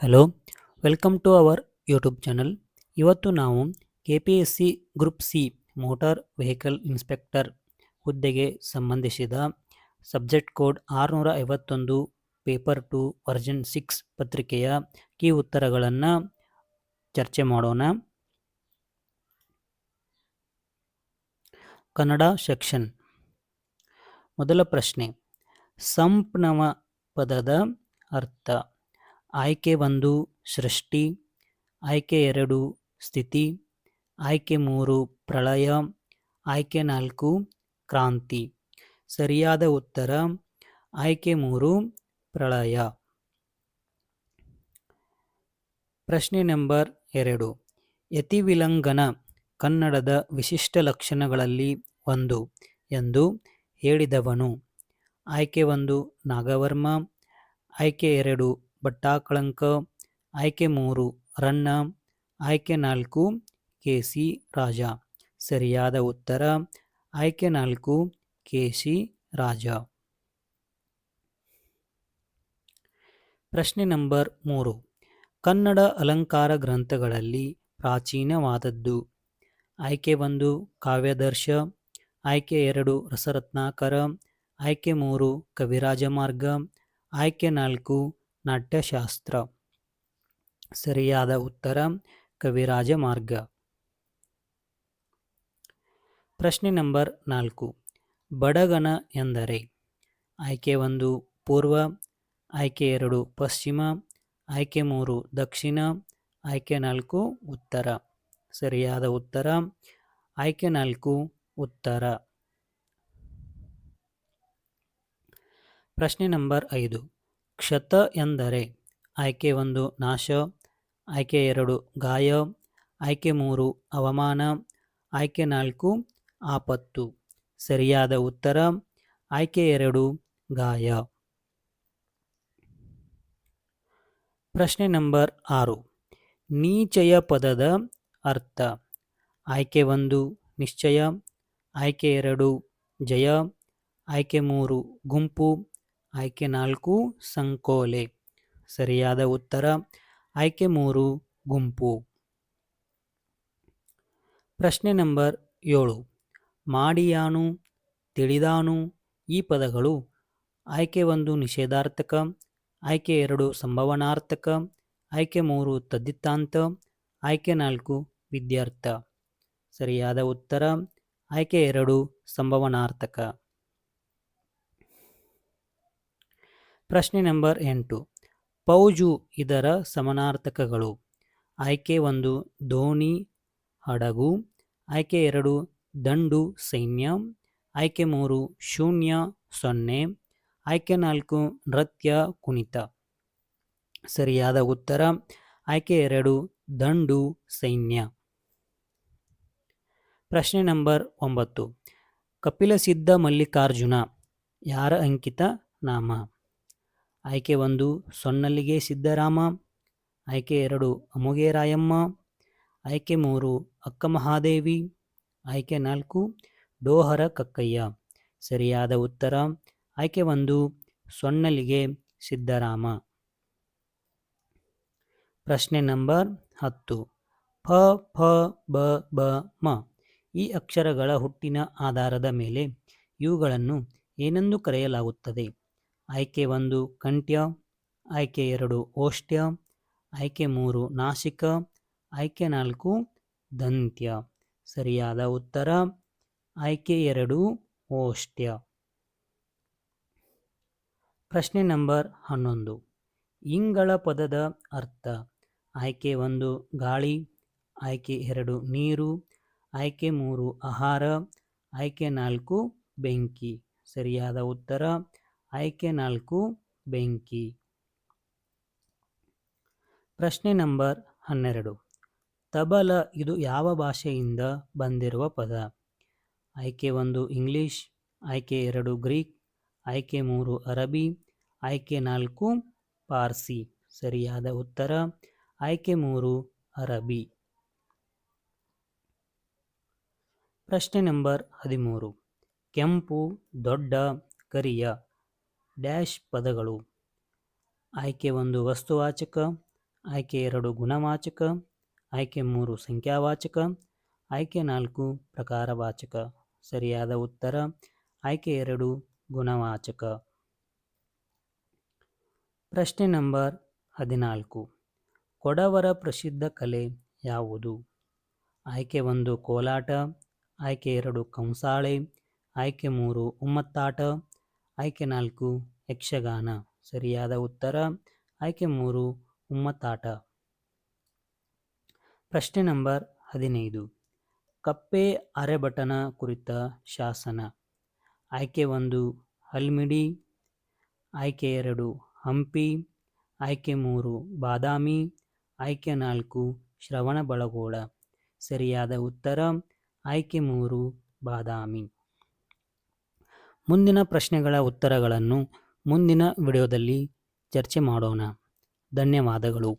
Hello, welcome to our YouTube channel. ಇವತ್ತು ನಾವು KPSC group C motor vehicle inspector ಹುದ್ದೆಗೆ ಸಂಬಂಧಿಸಿದ ಸಬ್ಜೆಕ್ಟ್ ಕೋಡ್ 651 ಪೇಪರ್ 2 ವರ್ಜನ್ 6 ಪತ್ರಿಕೆಯ key ಉತ್ತರಗಳನ್ನು ಚರ್ಚೆ ಮಾಡೋಣ. ಕನ್ನಡ ಸೆಕ್ಷನ್. ಮೊದಲ ಪ್ರಶ್ನೆ, ಸಂಪ್ನವ ಪದದ ಅರ್ಥ. ಆಯ್ಕೆ 1 ಸೃಷ್ಟಿ, ಆಯ್ಕೆ 2 ಸ್ಥಿತಿ, ಆಯ್ಕೆ 3 ಪ್ರಳಯ, ಆಯ್ಕೆ 4 ಕ್ರಾಂತಿ. ಸರಿಯಾದ ಉತ್ತರ ಆಯ್ಕೆ 3 ಪ್ರಳಯ. ಪ್ರಶ್ನೆ ನಂಬರ್ 2, ಯತಿವಿಲಂಘನ ಕನ್ನಡದ ವಿಶಿಷ್ಟ ಲಕ್ಷಣಗಳಲ್ಲಿ ಒಂದು ಎಂದು ಹೇಳಿದವನು. ಆಯ್ಕೆ 1 ನಾಗವರ್ಮ, ಆಯ್ಕೆ 2 ಭಟ್ಟಾಕಳಂಕ, ಆಯ್ಕೆ 3 ರನ್ನ, ಆಯ್ಕೆ 4 ಕೆ.ಸಿ. ರಾಜ. ಸರಿಯಾದ ಉತ್ತರ ಆಯ್ಕೆ 4 ಕೆ.ಸಿ. ರಾಜ. ಪ್ರಶ್ನೆ ನಂಬರ್ 3, ಕನ್ನಡ ಅಲಂಕಾರ ಗ್ರಂಥಗಳಲ್ಲಿ ಪ್ರಾಚೀನವಾದದ್ದು. ಆಯ್ಕೆ 1 ಕಾವ್ಯಾದರ್ಶ, ಆಯ್ಕೆ 2 ರಸರತ್ನಾಕರ, ಆಯ್ಕೆ 3 ಕವಿರಾಜಮಾರ್ಗ, ಆಯ್ಕೆ 4 ನಾಟ್ಯಶಾಸ್ತ್ರ. ಸರಿಯಾದ ಉತ್ತರ ಕವಿರಾಜಮಾರ್ಗ. ಪ್ರಶ್ನೆ ನಂಬರ್ 4, ಬಡಗನ ಎಂದರೆ. ಆಯ್ಕೆ 1 ಪೂರ್ವ, ಆಯ್ಕೆ 2 ಪಶ್ಚಿಮ, ಆಯ್ಕೆ 3 ದಕ್ಷಿಣ, ಆಯ್ಕೆ 4 ಉತ್ತರ. ಸರಿಯಾದ ಉತ್ತರ ಆಯ್ಕೆ 4 ಉತ್ತರ. ಪ್ರಶ್ನೆ ನಂಬರ್ 5, ಕ್ಷತ ಎಂದರೆ. ಆಯ್ಕೆ 1 ನಾಶ, ಆಯ್ಕೆ 2 ಗಾಯ, ಆಯ್ಕೆ 3 ಅವಮಾನ, ಆಯ್ಕೆ 4 ಆಪತ್ತು. ಸರಿಯಾದ ಉತ್ತರ ಆಯ್ಕೆ 2 ಗಾಯ. ಪ್ರಶ್ನೆ ನಂಬರ್ 6, ನೀಚಯ ಪದದ ಅರ್ಥ. ಆಯ್ಕೆ 1 ನಿಶ್ಚಯ, ಆಯ್ಕೆ 2 ಜಯ, ಆಯ್ಕೆ 3 ಗುಂಪು, ಆಯ್ಕೆ 4 ಸಂಕೋಲೆ. ಸರಿಯಾದ ಉತ್ತರ ಆಯ್ಕೆ 3 ಗುಂಪು. ಪ್ರಶ್ನೆ ನಂಬರ್ 7, ಮಾಡಿಯಾನು, ತಿಳಿದಾನು ಈ ಪದಗಳು. ಆಯ್ಕೆ 1 ನಿಷೇಧಾರ್ಥಕ, ಆಯ್ಕೆ 2 ಸಂಭವನಾರ್ಥಕ, ಆಯ್ಕೆ 3 ತದ್ದಿತಾಂತ, ಆಯ್ಕೆ 4 ವಿದ್ಯಾರ್ಥ. ಸರಿಯಾದ ಉತ್ತರ ಆಯ್ಕೆ 2 ಸಂಭವನಾರ್ಥಕ. ಪ್ರಶ್ನೆ ನಂಬರ್ 8, ಪೌಜು ಇದರ ಸಮಾನಾರ್ಥಕಗಳು. ಆಯ್ಕೆ 1 ದೋಣಿ ಹಡಗು, ಆಯ್ಕೆ 2 ದಂಡು ಸೈನ್ಯ, ಆಯ್ಕೆ 3 ಶೂನ್ಯ ಸೊನ್ನೆ, ಆಯ್ಕೆ 4 ನೃತ್ಯ ಕುಣಿತ. ಸರಿಯಾದ ಉತ್ತರ ಆಯ್ಕೆ 2 ದಂಡು ಸೈನ್ಯ. ಪ್ರಶ್ನೆ ನಂಬರ್ 9, ಕಪಿಲಸಿದ್ಧ ಮಲ್ಲಿಕಾರ್ಜುನ ಯಾರ ಅಂಕಿತ ನಾಮ. ಆಯ್ಕೆ 1 ಸೊನ್ನಲ್ಲಿಗೆ ಸಿದ್ದರಾಮ, ಆಯ್ಕೆ 2 ಅಮುಗೆ ರಾಯಮ್ಮ, ಆಯ್ಕೆ 3 ಅಕ್ಕ ಮಹಾದೇವಿ, ಆಯ್ಕೆ 4 ಡೋಹರ ಕಕ್ಕಯ್ಯ. ಸರಿಯಾದ ಉತ್ತರ ಆಯ್ಕೆ 1 ಸೊನ್ನಲಿಗೆ ಸಿದ್ದರಾಮ. ಪ್ರಶ್ನೆ ನಂಬರ್ 10, ಫ ಫ ಬ ಬ ಮ ಈ ಅಕ್ಷರಗಳ ಹುಟ್ಟಿನ ಆಧಾರದ ಮೇಲೆ ಇವುಗಳನ್ನು ಏನೆಂದು ಕರೆಯಲಾಗುತ್ತದೆ. ಆಯ್ಕೆ 1 ಕಂಠ್ಯ, ಆಯ್ಕೆ 2 ಓಷ್ಠ್ಯ, ಆಯ್ಕೆ 3 ನಾಸಿಕ, ಆಯ್ಕೆ 4 ದಂತ್ಯ. ಸರಿಯಾದ ಉತ್ತರ ಆಯ್ಕೆ 2 ಓಷ್ಠ್ಯ. ಪ್ರಶ್ನೆ ನಂಬರ್ 11, ಇಂಗಳ ಪದದ ಅರ್ಥ. ಆಯ್ಕೆ 1 ಗಾಳಿ, ಆಯ್ಕೆ 2 ನೀರು, ಆಯ್ಕೆ 3 ಆಹಾರ, ಆಯ್ಕೆ 4 ಬೆಂಕಿ. ಸರಿಯಾದ ಉತ್ತರ ಆಯ್ಕೆ 4 ಬೆಂಕಿ. ಪ್ರಶ್ನೆ ನಂಬರ್ 12, ತಬಲ ಇದು ಯಾವ ಭಾಷೆಯಿಂದ ಬಂದಿರುವ ಪದ. ಆಯ್ಕೆ 1 ಇಂಗ್ಲಿಷ್, ಆಯ್ಕೆ 2 ಗ್ರೀಕ್, ಆಯ್ಕೆ 3 ಅರಬಿ, ಆಯ್ಕೆ 4 ಪಾರ್ಸಿ. ಸರಿಯಾದ ಉತ್ತರ ಆಯ್ಕೆ 3 ಅರಬಿ. ಪ್ರಶ್ನೆ ನಂಬರ್ 13, ಕೆಂಪು, ದೊಡ್ಡ, ಕರಿಯ ಡ್ಯಾಶ್ ಪದಗಳು. ಆಯ್ಕೆ 1 ವಸ್ತುವಾಚಕ, ಆಯ್ಕೆ 2 ಗುಣವಾಚಕ, ಆಯ್ಕೆ 3 ಸಂಖ್ಯಾವಾಚಕ, ಆಯ್ಕೆ 4 ಪ್ರಕಾರವಾಚಕ. ಸರಿಯಾದ ಉತ್ತರ ಆಯ್ಕೆ 2 ಗುಣವಾಚಕ. ಪ್ರಶ್ನೆ ನಂಬರ್ 14. ಕೊಡವರ ಪ್ರಸಿದ್ಧ ಕಲೆ ಯಾವುದು? ಆಯ್ಕೆ 1 ಕೋಲಾಟ, ಆಯ್ಕೆ 2 ಕಂಸಾಳೆ, ಆಯ್ಕೆ 3 ಉಮ್ಮತ್ತಾಟ, ಆಯ್ಕೆ 4 ಯಕ್ಷಗಾನ. ಸರಿಯಾದ ಉತ್ತರ ಆಯ್ಕೆ 3 ಉಮ್ಮತ್ತಾಟ. ಪ್ರಶ್ನೆ ನಂಬರ್ 15. ಕಪ್ಪೆ ಅರೆಭಟನ ಕುರಿತ ಶಾಸನ. ಆಯ್ಕೆ 1 ಹಲ್ಮಿಡಿ, ಆಯ್ಕೆ 2 ಹಂಪಿ, ಆಯ್ಕೆ 3 ಬಾದಾಮಿ, ಆಯ್ಕೆ 4 ಶ್ರವಣಬೆಳಗೊಳ. ಸರಿಯಾದ ಉತ್ತರ ಆಯ್ಕೆ 3 ಬಾದಾಮಿ. ಮುಂದಿನ ಪ್ರಶ್ನೆಗಳ ಉತ್ತರಗಳನ್ನು ಮುಂದಿನ ವಿಡಿಯೋದಲ್ಲಿ ಚರ್ಚೆ ಮಾಡೋಣ. ಧನ್ಯವಾದಗಳು.